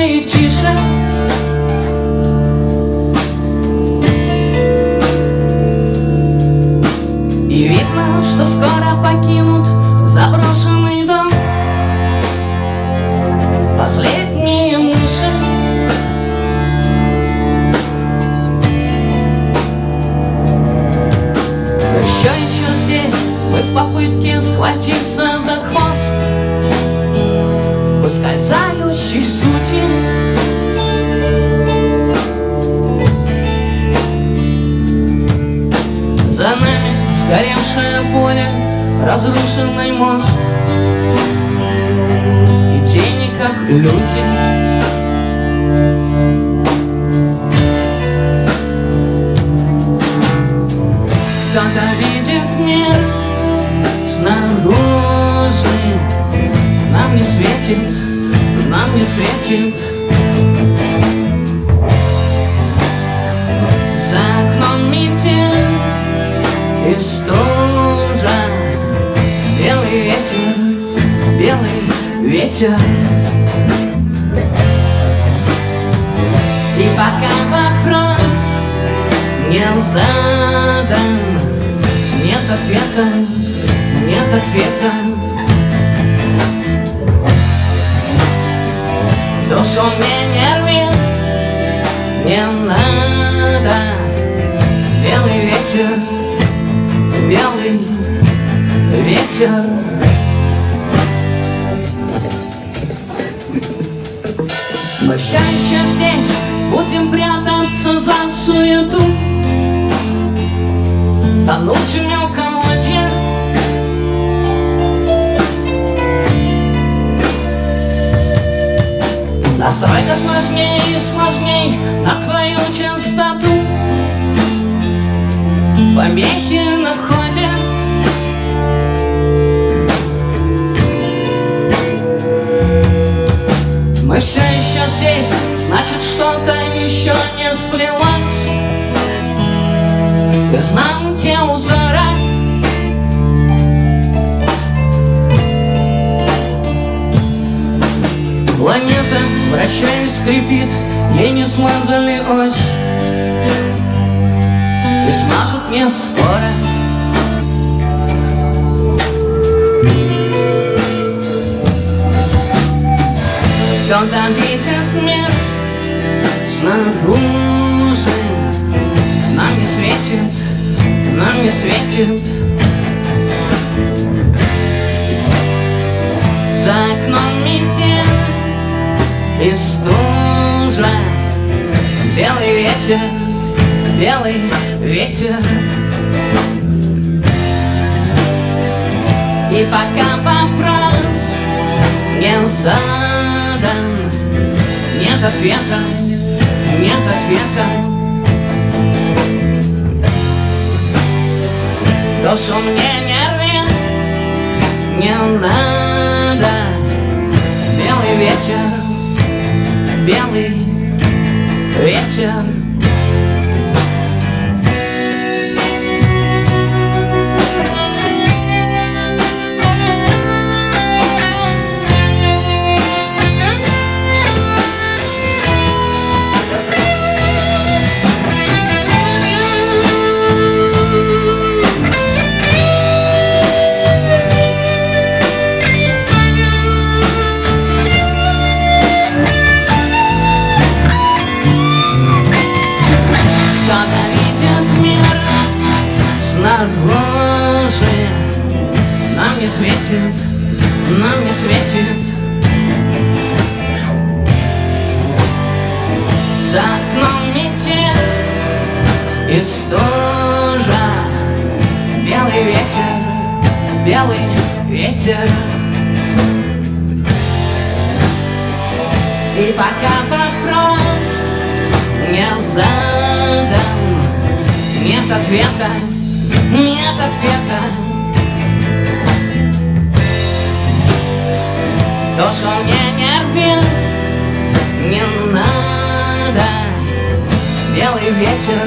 и тише. И видно, что скоро покинут заброшенный дом последние мыши. Мы все еще здесь, мы в попытке схватиться за хвост ускользающей сути. За нами сгоревшее поле, разрушенный мост и тени, как люди. Кто-то видит мир снаружи, нам не светит, нам не светит. За окном метель и стужа, белый ветер, белый ветер. И пока вопрос не задан, нет ответа, нет ответа. Душу мне не рви, не надо. Белый ветер, белый ветер. Мы все еще здесь, будем прятаться за суету, тонуть в мелководье. Настройка сложнее и сложней на твою частоту. Помехи на входе. Мы все еще здесь, значит, что-то еще не сплелось. В изнанке узора. Планета, вращаясь, скрипит, ей не смазали ось и смажут мне скоро. Кто-то видит мир снаружи, нам не светит, нам не светит. За окном метель и стужа, белый ветер, белый ветер. И пока вопрос не задан, нет ответа, нет ответа. Душу мне не рви, не надо. Белый ветер, белый ветер. Снаружи нам не светит, нам не светит. За окном метель и стужа, белый ветер, белый ветер. И пока вопрос не задан, нет ответа, нет ответа. Душу мне не рви, не надо. Белый ветер,